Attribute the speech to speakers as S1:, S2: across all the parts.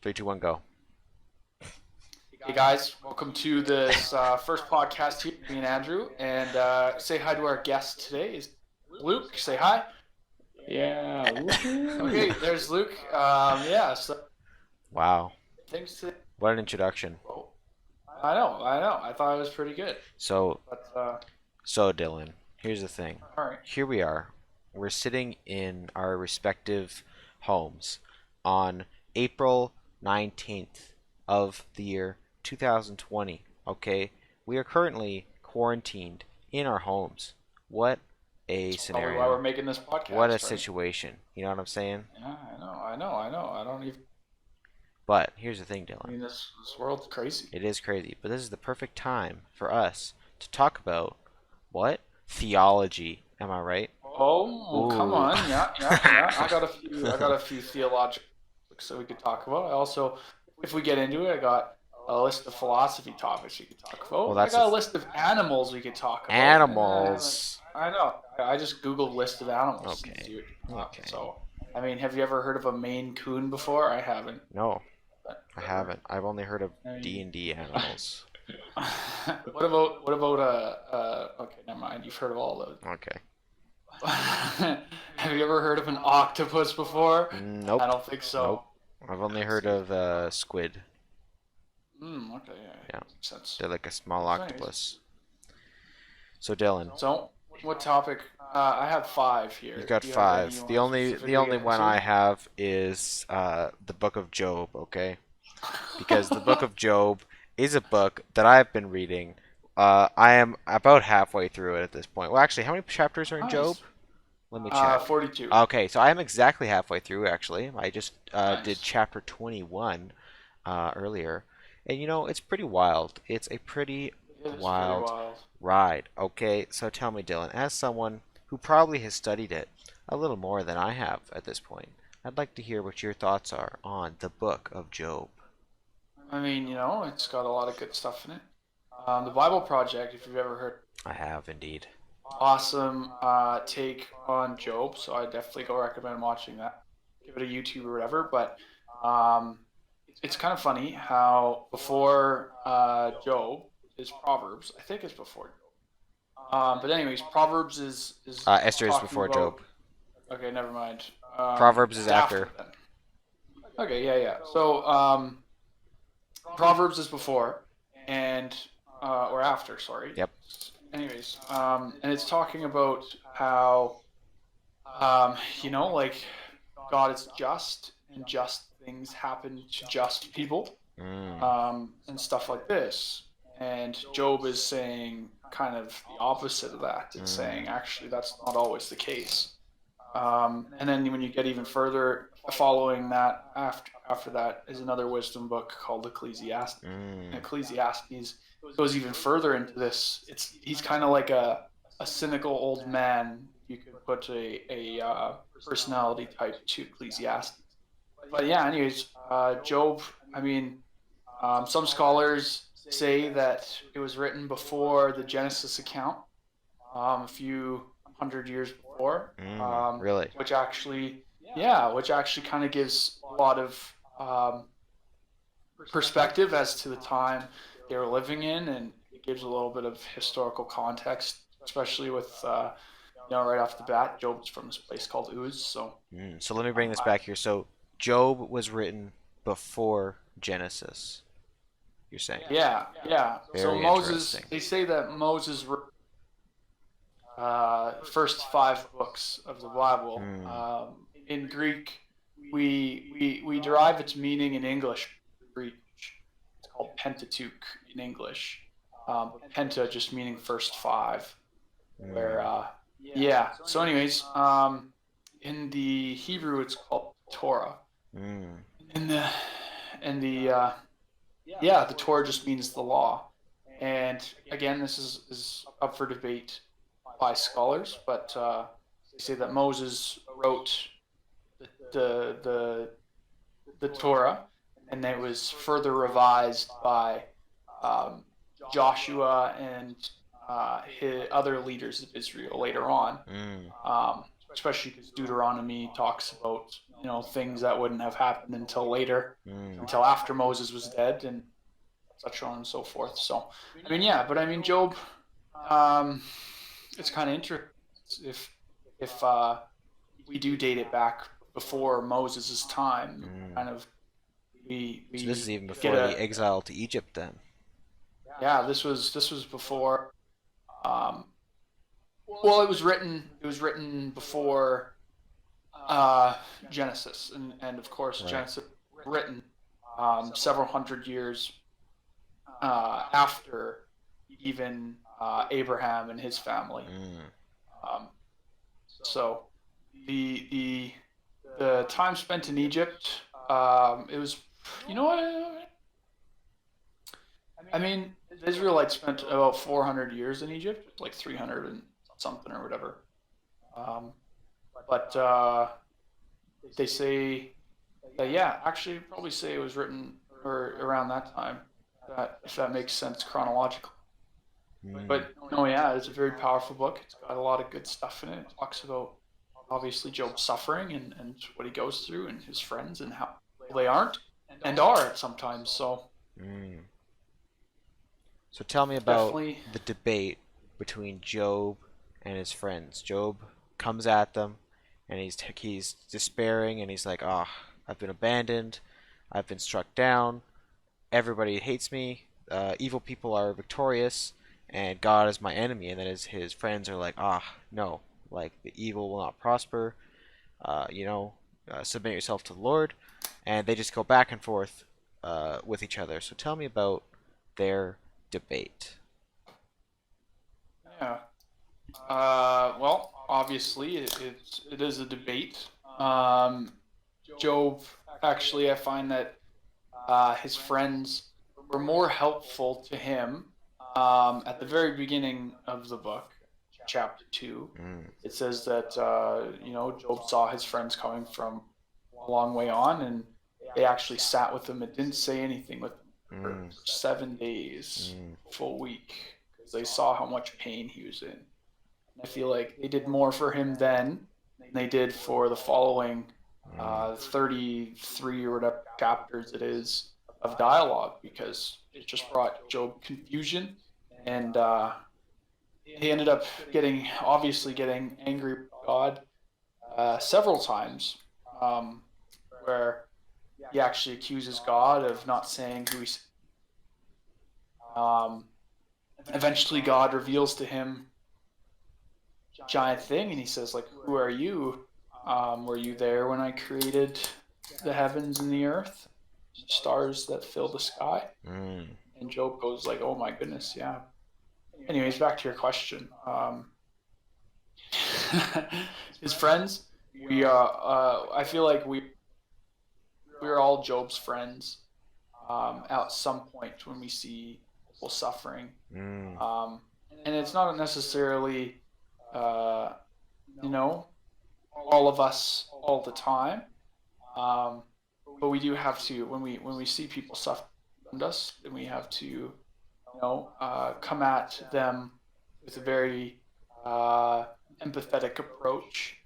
S1: Three, two, one, go.
S2: Hey guys, welcome to this first podcast here, me and Andrew. And say hi to our guest today is Luke. Say hi.
S3: Yeah,
S2: Okay,
S3: woohoo!
S2: there's Luke. Yeah, so
S1: Wow,
S2: thanks to.
S1: what an introduction.
S2: Oh, I know. I thought it was pretty good.
S1: So,
S2: But
S1: so Dylan, here's the thing.
S2: all right.
S1: Here we are. We're sitting in our respective homes on April 19th of the year 2020. Okay, we are currently quarantined in our homes. What a
S2: That's probably why we're
S1: scenario.
S2: making this
S1: What a
S2: podcast, right?
S1: situation. You know what I'm saying?
S2: Yeah, I know. I don't even.
S1: But here's the thing,
S2: I
S1: Dylan.
S2: mean, this world's crazy.
S1: It is crazy, but this is the perfect time for us to talk about what? Theology. Am I right?
S2: Oh, come
S1: Ooh.
S2: on. Yeah. I got a few theological topics that we could talk about. I also, if we get into it, I got a list of philosophy topics we could talk
S1: Well,
S2: about. I
S1: that's the
S2: got a list of animals we could talk about.
S1: animals.
S2: I know. I just Googled list of animals and
S1: Okay.
S2: see what came up.
S1: Okay.
S2: So, I mean, have you ever heard of a Maine Coon before? I haven't.
S1: No,
S2: But,
S1: I haven't. I've only heard of
S2: I mean,
S1: D&D animals.
S2: what about okay, never mind. You've heard of all those.
S1: Okay.
S2: Have you ever heard of an octopus before?
S1: Nope.
S2: I don't think
S1: Nope.
S2: so.
S1: I've only
S2: Let's
S1: heard
S2: see.
S1: of squid.
S2: Okay, yeah,
S1: Yeah,
S2: makes sense.
S1: they're like a small
S2: So anyways,
S1: octopus. So Dylan,
S2: so what topic? I have five
S1: you've
S2: here.
S1: got
S2: Do you have any
S1: five.
S2: you
S1: The
S2: want to
S1: only the
S2: specifically
S1: only
S2: get
S1: one
S2: into?
S1: I have is the Book of Job. Okay, because the Book of Job is a book that I've been reading. I am about halfway through it at this point. Well, actually, how many chapters are in Job?
S2: Nice.
S1: Let me check.
S2: 42.
S1: Okay, so I am exactly halfway through actually. I just did
S2: Nice.
S1: chapter 21 earlier. And it's pretty wild. It's a pretty
S2: It is pretty
S1: wild
S2: wild.
S1: ride. Okay, so tell me, Dylan, as someone who probably has studied it a little more than I have at this point, I'd like to hear what your thoughts are on the book of Job.
S2: I mean, it's got a lot of good stuff in it. The Bible Project, if you've ever heard,
S1: I have indeed.
S2: awesome take on Job. So I definitely go recommend watching that. Give it a YouTube or whatever. But um, it's kind of funny how before Job is Proverbs. I think it's before Job. But anyways, Proverbs is
S1: Esther is
S2: talking
S1: before
S2: about.
S1: Job.
S2: Okay, never mind.
S1: Proverbs is
S2: It's after
S1: after.
S2: then. Okay, yeah. So Proverbs is before, and or after. Sorry.
S1: Yep.
S2: Anyways, and it's talking about how like God is just, and just things happen to just people,
S1: Mm,
S2: and stuff like this. And Job is saying kind of the opposite of that. It's
S1: mm,
S2: saying actually that's not always the case. And then when you get even further, following that after that is another wisdom book called Ecclesiastes.
S1: mm,
S2: Ecclesiastes goes even further into this. He's kind of like a cynical old man. You could put a personality type to Ecclesiastes. But yeah, anyways, Job. I mean, some scholars say that it was written before the Genesis account, a few hundred years before,
S1: really?
S2: which actually, yeah, which actually kind of gives a lot of perspective as to the time they were living in, and it gives a little bit of historical context, especially with right off the bat, Job's from this place called Uz. So
S1: So let me bring this
S2: I,
S1: back here. So Job was written before Genesis, you're saying.
S2: yeah. So
S1: Very
S2: Moses,
S1: interesting.
S2: they say that Moses wrote first five books of the Bible.
S1: Hmm.
S2: In Greek, we derive its meaning in English. Greek, it's called Pentateuch in English. Penta just meaning first five. Where
S1: Hmm.
S2: yeah. So anyways, in the Hebrew it's called Torah.
S1: Hmm.
S2: In the yeah, the Torah just means the law. And again, this is up for debate by scholars, but they say that Moses wrote the the the Torah, and it was further revised by um, Joshua and his other leaders of Israel later on.
S1: Hmm.
S2: Especially because Deuteronomy talks about things that wouldn't have happened until later,
S1: Mm.
S2: until after Moses was dead, and such on and so forth. So, I mean, yeah, but I mean, Job, um, it's kind of interesting if we do date it back before Moses' time, kind of
S1: So this is
S2: we
S1: even
S2: get
S1: before the
S2: a
S1: exile to Egypt, then.
S2: yeah. This was before. Um, well, it was written before Genesis, and of course
S1: Right.
S2: Genesis was written several hundred years after even Abraham and his family.
S1: Mm.
S2: Um, so the the time spent in Egypt, it was, you know what? I mean, the Israelites spent about 400 years in Egypt, like 300 and something or whatever. Um, but they say that, yeah, actually probably say it was written or around that time. That if that makes sense chronologically.
S1: Mm.
S2: But no, yeah, it's a very powerful book. It's got a lot of good stuff in it. It talks about obviously Job's suffering and what he goes through and his friends and how they aren't and are sometimes. So
S1: Mm. So tell me about
S2: definitely,
S1: the debate between Job and his friends. Job comes at them, and he's despairing, and he's like, "Ah, I've been abandoned. I've been struck down. Everybody hates me. Evil people are victorious, and God is my enemy." And then his friends are like, "Ah, no. Like the evil will not prosper. Uh, you know, submit yourself to the Lord." And they just go back and forth with each other. So tell me about their debate.
S2: yeah. Well, obviously, it is a debate. Job, actually, I find that his friends were more helpful to him at the very beginning of the book, chapter 2.
S1: Mm,
S2: It says that, Job saw his friends coming from a long way on, and they actually sat with him and didn't say anything with him for
S1: mm,
S2: 7 days,
S1: mm,
S2: full week, because they saw how much pain he was in. I feel like they did more for him then than they did for the following
S1: mm,
S2: 33 or whatever chapters it is of dialogue, because it just brought Job confusion, and he ended up getting angry with God several times, um, where he actually accuses God of not saying who he's. Um, Eventually, God reveals to him giant thing, and he says, like, who are you? Were you there when I created the heavens and the earth, stars that fill the sky?
S1: mm,
S2: And Job goes like, oh my goodness, yeah. Anyways, back to your question. His friends, I feel like we're all Job's friends at some point when we see people suffering.
S1: mm,
S2: And it's not necessarily uh, you know, all of us all the time. Um, but we do have to, when we see people suffer around us, then we have to, come at them with a very empathetic approach,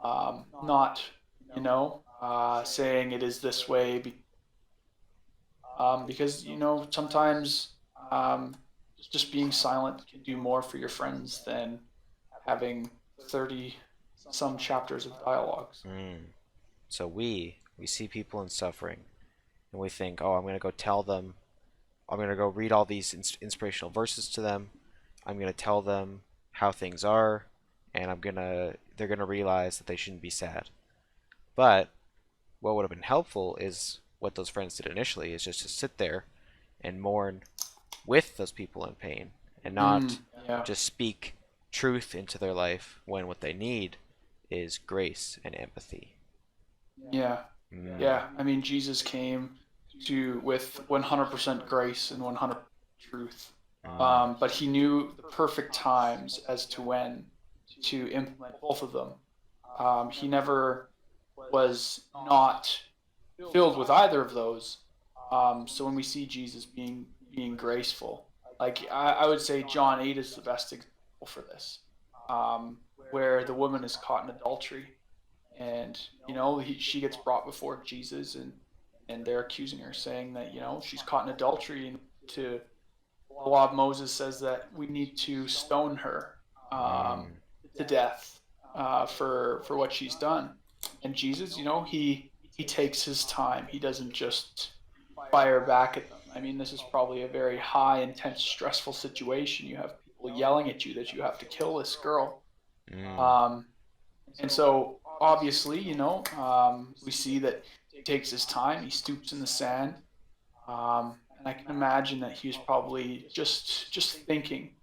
S2: not, saying it is this way, because sometimes just being silent can do more for your friends than having 30 some chapters of dialogues.
S1: mm. So we see people in suffering, and we think, oh, I'm gonna go tell them. I'm gonna go read all these inspirational verses to them. I'm gonna tell them how things are, and they're gonna realize that they shouldn't be sad. But what would have been helpful is what those friends did initially, is just to sit there and mourn with those people in pain, and not
S2: Yeah,
S1: just speak truth into their life when what they need is grace and empathy.
S2: yeah,
S1: Mm,
S2: yeah. I mean, Jesus came to with 100% grace and 100% truth,
S1: mm,
S2: but he knew the perfect times as to when to implement both of them. He never was not filled with either of those. So when we see Jesus being graceful, like I would say John 8 is the best example for this, where the woman is caught in adultery, and she gets brought before Jesus, and they're accusing her, saying that she's caught in adultery, and to the law of Moses says that we need to stone her
S1: Mm.
S2: to death for what she's done. And Jesus, he takes his time. He doesn't just fire back at them. I mean, this is probably a very high, intense, stressful situation. You have people yelling at you that you have to kill this girl.
S1: Mm.
S2: Um, and so, obviously, we see that he takes his time. He stoops in the sand. And I can imagine that he was probably just thinking,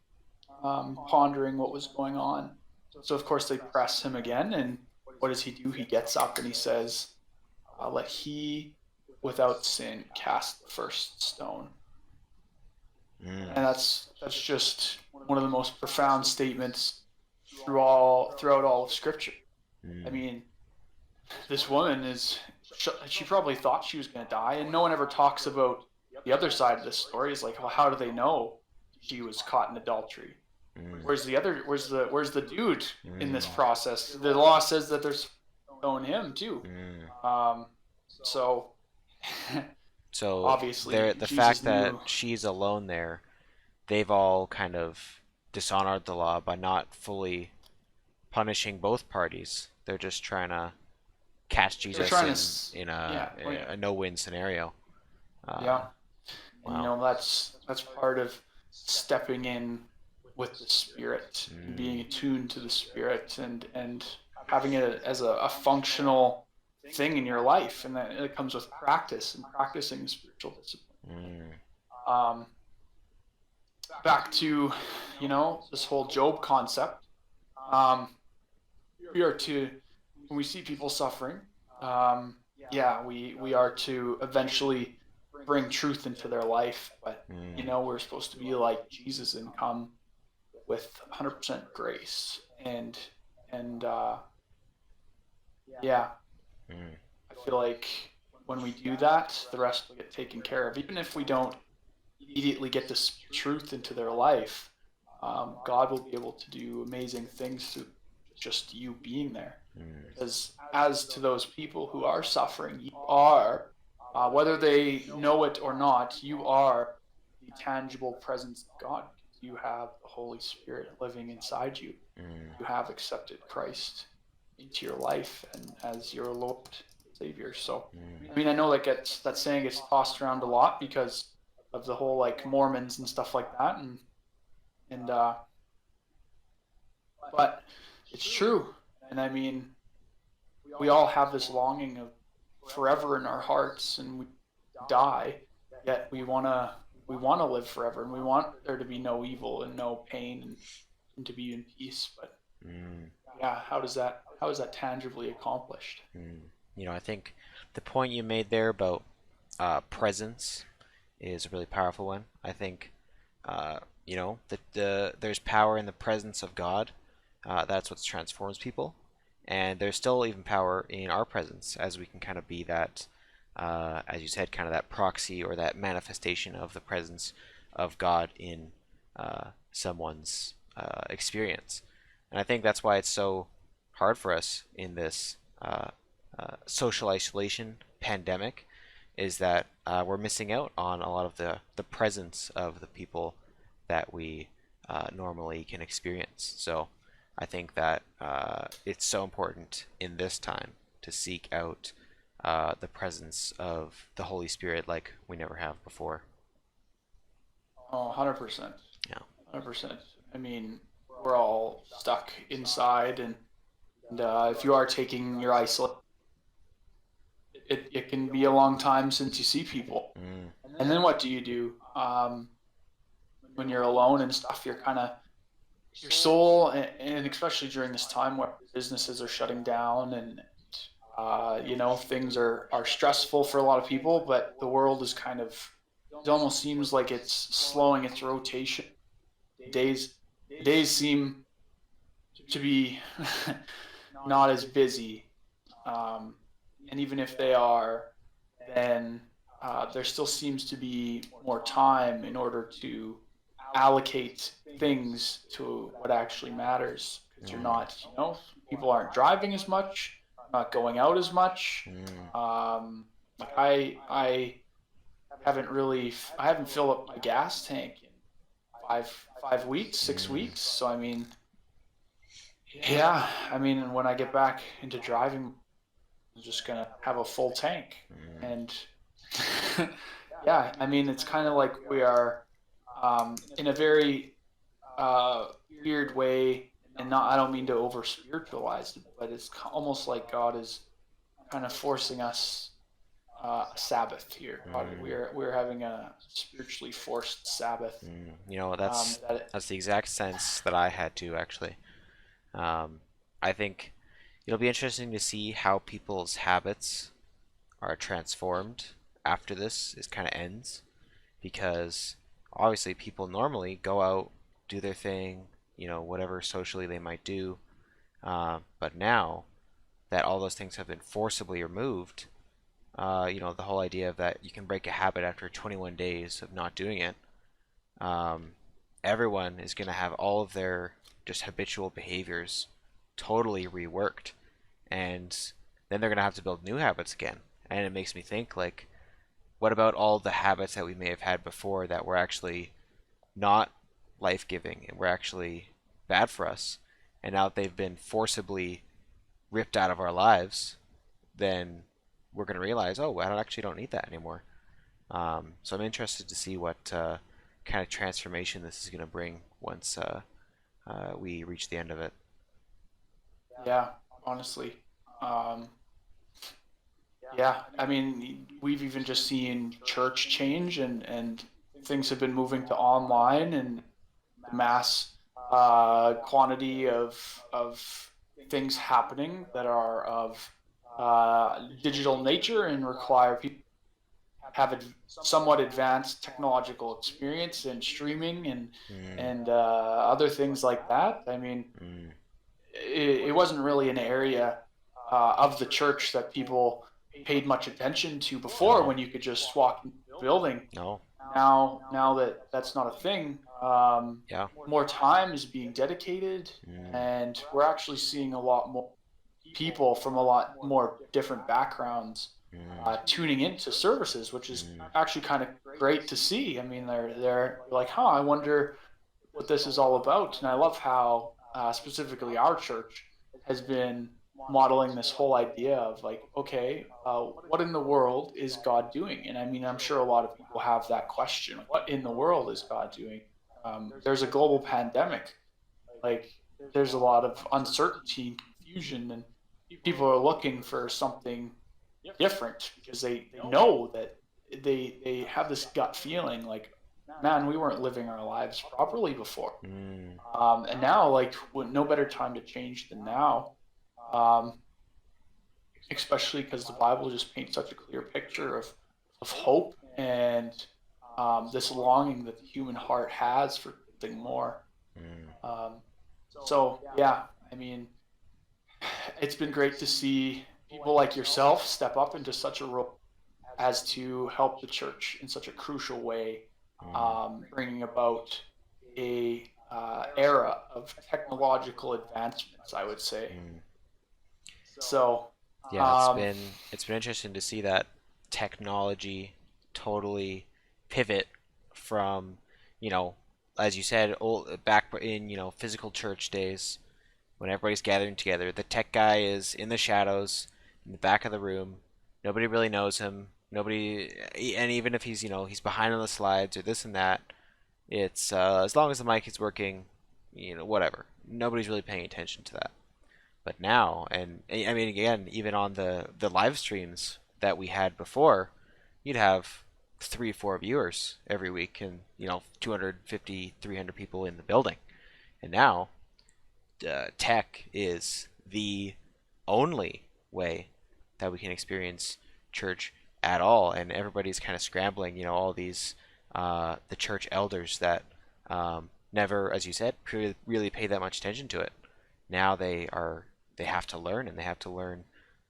S2: pondering what was going on. So, of course, they press him again. And what does he do? He gets up and he says, let he without sin cast the first stone.
S1: Mm.
S2: And that's just one of the most profound statements throughout all of Scripture.
S1: Mm.
S2: I mean, this woman she probably thought she was going to die, and no one ever talks about the other side of this story. Is like, well, how do they know she was caught in adultery?
S1: Mm.
S2: Where's the dude in this
S1: Mm.
S2: process? The law says that there's stone him too.
S1: Mm.
S2: So
S1: So
S2: obviously,
S1: the
S2: Jesus
S1: fact that
S2: knew.
S1: she's alone there, they've all kind of dishonored the law by not fully punishing both parties. They're just trying to catch
S2: They're
S1: Jesus
S2: trying to,
S1: in
S2: yeah,
S1: a no-win scenario.
S2: yeah. And,
S1: Wow.
S2: that's part of stepping in with the Spirit, and being attuned to the Spirit, and having it as a functional thing in your life, and that it comes with practice and practicing spiritual discipline.
S1: Mm.
S2: Um, Back to this whole Job concept. We are to, when we see people suffering, we are to eventually bring truth into their life, but
S1: Mm.
S2: we're supposed to be like Jesus and come with 100% grace, and yeah,
S1: Mm.
S2: I feel like when we do that, the rest will get taken care of. Even if we don't immediately get this truth into their life, God will be able to do amazing things through just you being there.
S1: Mm.
S2: Because as to those people who are suffering, you are, whether they know it or not, you are the tangible presence of God. You have the Holy Spirit living inside you.
S1: Mm.
S2: You have accepted Christ into your life and as your Lord and Savior. So,
S1: Mm.
S2: I mean, I know that saying gets tossed around a lot because of the whole like Mormons and stuff like that, and but it's true. And I mean, we all have this longing of forever in our hearts, and we die, yet we wanna live forever, and we want there to be no evil and no pain, and to be in peace. But
S1: Mm.
S2: yeah, how is that tangibly accomplished?
S1: Mm. I think the point you made there about presence is a really powerful one. I think, that there's power in the presence of God. That's what transforms people, and there's still even power in our presence, as we can kind of be that, as you said, kind of that proxy or that manifestation of the presence of God in someone's experience. And I think that's why it's so hard for us in this social isolation pandemic, is that we're missing out on a lot of the presence of the people that we normally can experience. So I think that it's so important in this time to seek out the presence of the Holy Spirit like we never have before.
S2: Oh, 100%.
S1: Yeah.
S2: 100%. I mean, we're all stuck inside, and if you are taking your isolation, it can be a long time since you see people.
S1: Mm.
S2: And then what do you do when you're alone and stuff? You're kind of your soul, and especially during this time where businesses are shutting down, and things are stressful for a lot of people, but the world is kind of, it almost seems like it's slowing its rotation. Days days seem to be not as busy, and even if they are, then there still seems to be more time in order to allocate things to what actually matters. Because you're
S1: Mm.
S2: not, people aren't driving as much, not going out as much.
S1: Mm,
S2: Like I haven't filled up my gas tank in 5 weeks, 6 weeks.
S1: mm,
S2: So I mean, yeah, I mean, when I get back into driving, I'm just gonna have a full tank,
S1: mm,
S2: and yeah, I mean, it's kind of like we are in a very weird way, and not I don't mean to over spiritualize it, but it's almost like God is kind of forcing us a Sabbath here.
S1: mm,
S2: We're having a spiritually forced Sabbath.
S1: You know, that's
S2: That
S1: that's the exact sense that I had too, actually. Um, I think it'll be interesting to see how people's habits are transformed after this is kind of ends, because obviously people normally go out, do their thing, you know, whatever socially they might do. But now that all those things have been forcibly removed, you know, the whole idea of that you can break a habit after 21 days of not doing it, um, everyone is going to have all of their just habitual behaviors totally reworked. And then they're going to have to build new habits again. And it makes me think, like, what about all the habits that we may have had before that were actually not life giving and were actually bad for us? And now that they've been forcibly ripped out of our lives, then we're going to realize, oh, I actually don't need that anymore. So I'm interested to see what kind of transformation this is going to bring once we reach the end of it.
S2: yeah, honestly, um, yeah. I mean, we've even just seen church change, and things have been moving to online, and the mass quantity of things happening that are of digital nature and require people have somewhat advanced technological experience in streaming
S1: Mm,
S2: and other things like that. I mean,
S1: mm,
S2: it wasn't really an area of the church that people paid much attention to before,
S1: no,
S2: when you could just walk in the building.
S1: no,
S2: Now that that's not a thing,
S1: yeah,
S2: more time is being dedicated,
S1: mm,
S2: and we're actually seeing a lot more people from a lot more different backgrounds
S1: mm,
S2: tuning into services, which is
S1: mm,
S2: actually kind of great to see. I mean, they're like, huh, I wonder what this is all about. And I love how specifically our church has been modeling this whole idea of like, okay, what in the world is God doing? And I mean, I'm sure a lot of people have that question: what in the world is God doing? There's a global pandemic. Like, there's a lot of uncertainty and confusion, and people are looking for something different because they know that they have this gut feeling like, man, we weren't living our lives properly before.
S1: mm,
S2: And now, like, no better time to change than now, um, especially because the Bible just paints such a clear picture of hope and this longing that the human heart has for something more.
S1: mm,
S2: Um, so, yeah, I mean, it's been great to see people like yourself step up into such a role as to help the church in such a crucial way,
S1: mm,
S2: bringing about a era of technological advancements, I would say.
S1: mm.
S2: So,
S1: Yeah,
S2: um,
S1: it's been interesting to see that technology totally pivot from, you know, as you said, old, back in, you know, physical church days when everybody's gathering together. The tech guy is in the shadows, in the back of the room. Nobody really knows him. Nobody, and even if he's, you know, he's behind on the slides or this and that, it's as long as the mic is working, you know, whatever. Nobody's really paying attention to that. But now, and I mean, again, even on the live streams that we had before, you'd have 3 4 viewers every week, and you know, 250 300 people in the building. And now tech is the only way that we can experience church at all, and everybody's kind of scrambling. You know, all these the church elders that never, as you said, really pay that much attention to it. Now they have to learn, and they have to learn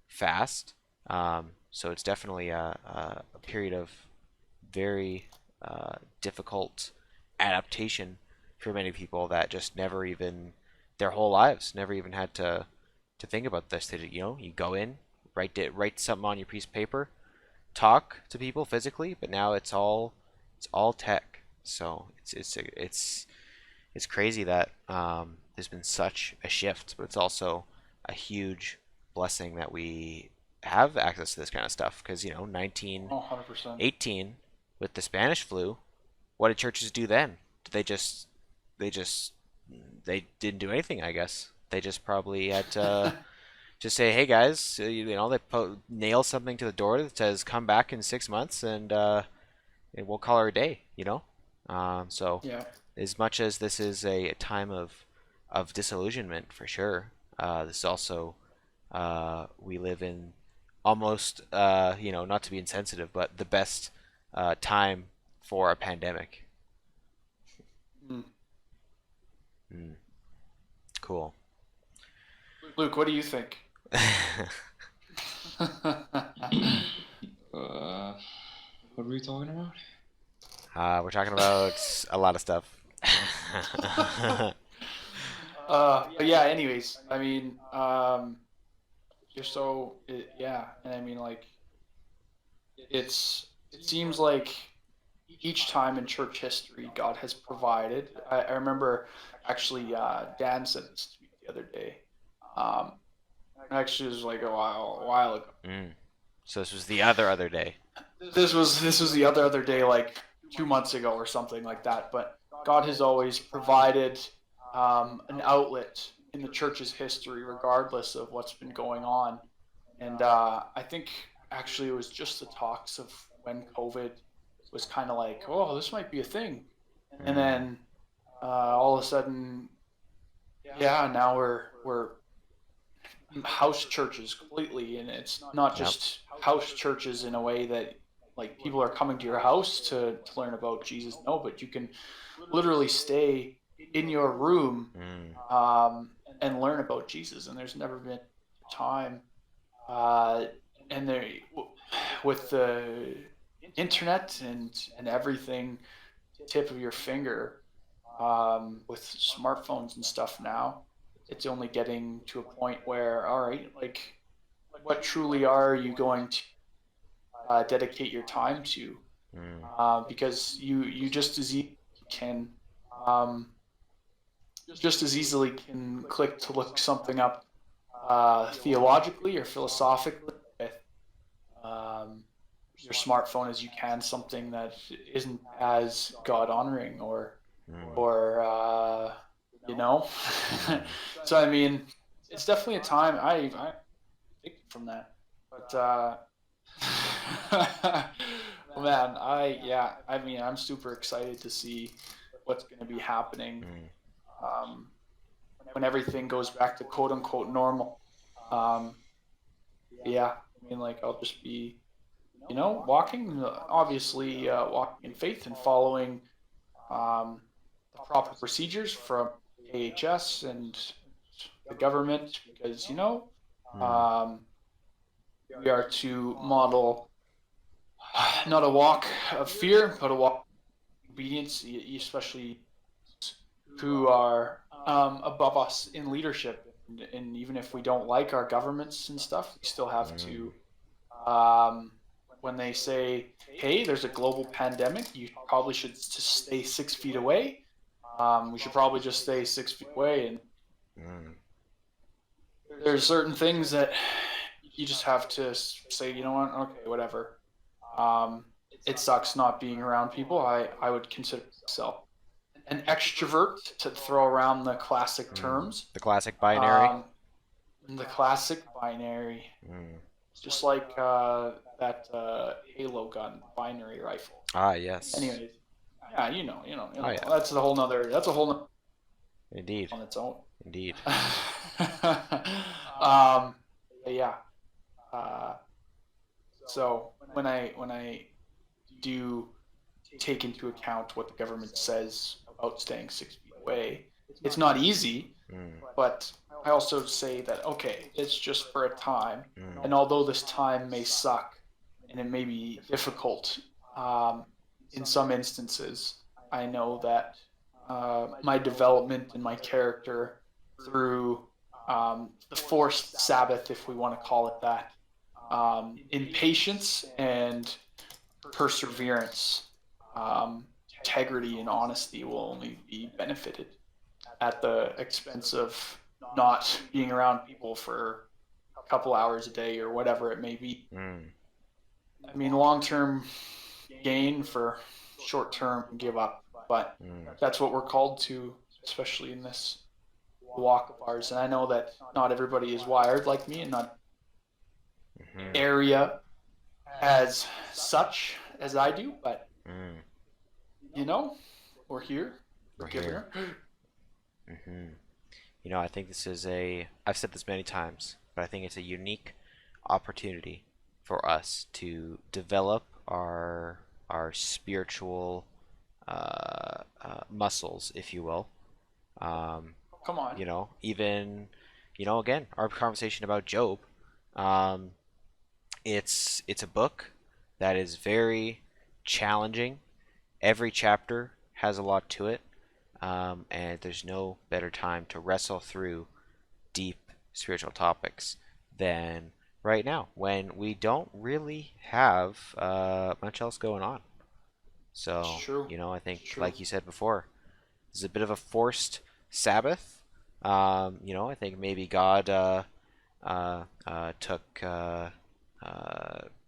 S1: fast. So it's definitely a period of very difficult adaptation for many people that just never even their whole lives never even had to to think about this. You go in, write something on your piece of paper, talk to people physically, but now it's all tech. So it's crazy that there's been such a shift, but it's also a huge blessing that we have access to this kind of stuff because
S2: Oh, 100%.
S1: 1918 with the Spanish flu, what did churches do then? Did they just they didn't do anything, I guess. They just probably had to just say, "Hey guys, they nail something to the door that says come back in 6 months and we'll call her a day," So
S2: Yeah.
S1: as much as this is a time of disillusionment for sure, this is also we live in almost not to be insensitive, but the best time for a pandemic.
S2: Mm.
S1: Mm, cool.
S2: Luke, what do you think?
S3: What were we talking about?
S1: We're talking about a lot of stuff.
S2: But yeah, anyways, I mean, you're so, yeah, and I mean, like, it seems like each time in church history, God has provided. I remember actually, Dan said this to me the other day. Um, actually, it was like a while ago.
S1: Mm. So this was the other day.
S2: This was the other day, like 2 months ago or something like that. But God has always provided an outlet in the church's history, regardless of what's been going on. And I think actually it was just the talks of when COVID was kind of like, oh, this might be a thing, and
S1: Mm.
S2: then all of a sudden, yeah, now we're house churches completely, and it's not
S1: Yep.
S2: just house churches in a way that like people are coming to your house to learn about Jesus. No, but you can literally stay in your room
S1: Mm.
S2: and learn about Jesus. And there's never been a time, uh, and there with the internet and everything, tip of your finger, with smartphones and stuff now, it's only getting to a point where, all right, like, what truly are you going to dedicate your time to?
S1: Mm.
S2: Because you just as easily can um, just as easily can click to look something up theologically or philosophically with um, your smartphone as you can something that isn't as God honoring
S1: Mm.
S2: or you know.
S1: Mm.
S2: So I mean, it's definitely a time I think from that, but man, I mean, I'm super excited to see what's going to be happening
S1: Mm.
S2: um, when everything goes back to quote unquote normal. Um, yeah, I mean, like, I'll just be, walking, obviously, walking in faith and following um, the proper procedures from AHS and the government, because
S1: Mm.
S2: um, we are to model not a walk of fear, but a walk of obedience, especially who are above us in leadership. And even if we don't like our governments and stuff, we still have
S1: Mm.
S2: to, um, when they say, hey, there's a global pandemic, you probably should just stay 6 feet away. We should probably just stay 6 feet away. And
S1: Mm.
S2: there's certain things that you just have to say, you know what, okay, whatever. It sucks not being around people. I would consider myself an extrovert, to throw around the classic
S1: Mm.
S2: terms.
S1: The classic binary.
S2: The classic binary,
S1: Mm.
S2: just like that Halo gun binary rifle.
S1: Ah, yes.
S2: Anyways, yeah,
S1: Oh yeah.
S2: that's a whole nother. That's a whole nother
S1: Indeed.
S2: on its own.
S1: Indeed.
S2: um, but yeah. Uh, so when I do take into account what the government says about staying 6 feet away, it's not easy,
S1: Mm.
S2: but I also say that, okay, it's just for a time.
S1: Mm.
S2: And although this time may suck and it may be difficult in some instances, I know that my development and my character through the forced Sabbath, if we want to call it that. In patience and perseverance, integrity and honesty will only be benefited at the expense of not being around people for a couple hours a day or whatever it may be.
S1: Mm.
S2: I mean, long-term gain for short-term give up, but that's what we're called to, especially in this walk of ours. And I know that not everybody is wired like me, and not area as such as I do, but you know, we're here.
S1: We're here. You know, I think this is I've said this many times, but I think it's a unique opportunity for us to develop our spiritual muscles, if you will.
S2: Come on.
S1: You know, even, you know, again, our conversation about Job, it's a book that is very challenging. Every chapter has a lot to it, and there's no better time to wrestle through deep spiritual topics than right now, when we don't really have much else going on. So,
S2: True.
S1: you know, I think,
S2: True.
S1: like you said before, this is a bit of a forced Sabbath. You know, I think maybe God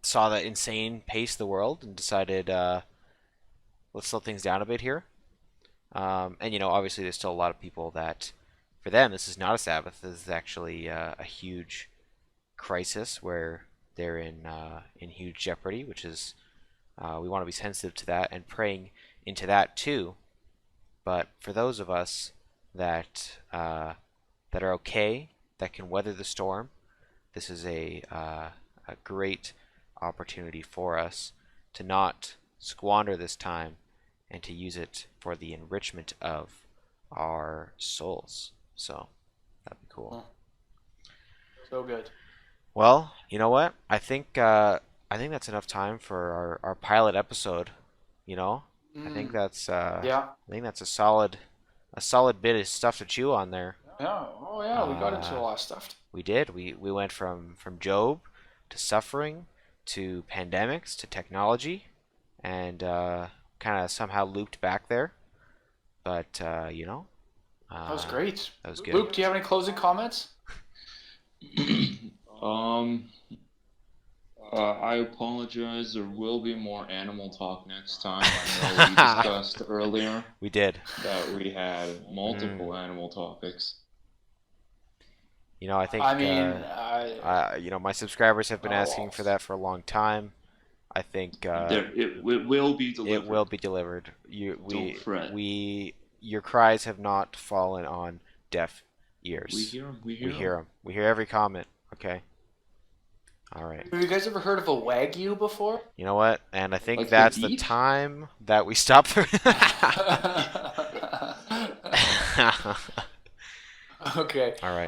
S1: saw the insane pace of the world and decided, let's slow things down a bit here. And, you know, obviously there's still a lot of people that, for them, this is not a Sabbath. This is actually a huge crisis where they're in huge jeopardy, which is, we want to be sensitive to that and praying into that too. But for those of us that are okay, that can weather the storm, this is a great opportunity for us to not squander this time and to use it for the enrichment of our souls. So that'd be cool.
S2: So good.
S1: Well, you know what? I think that's enough time for our pilot episode. You know, I think that's
S2: Yeah.
S1: I think that's a solid bit of stuff to chew on there.
S2: Yeah. Oh yeah, we got into a lot of stuff.
S1: We did. We went from Job to suffering to pandemics to technology, and kind of somehow looped back there. But you know,
S2: That was great.
S1: That was good.
S2: Luke, do you have any closing comments?
S3: I apologize. There will be more animal talk next time. I know we discussed earlier
S1: We did.
S3: that we had multiple animal topics.
S1: You know, I think.
S2: I mean,
S1: you know, my subscribers have been asking for that for a long time. I think
S3: It will be delivered.
S1: it will be delivered.
S3: Don't fret.
S1: Your cries have not fallen on deaf ears.
S3: We hear them.
S1: We hear them. We hear every comment. Okay. All right.
S2: have you guys ever heard of a Wagyu before?
S1: You know what? And I think
S3: Like the
S1: that's the
S3: beef?
S1: time that we stop.
S2: Okay.
S1: All right.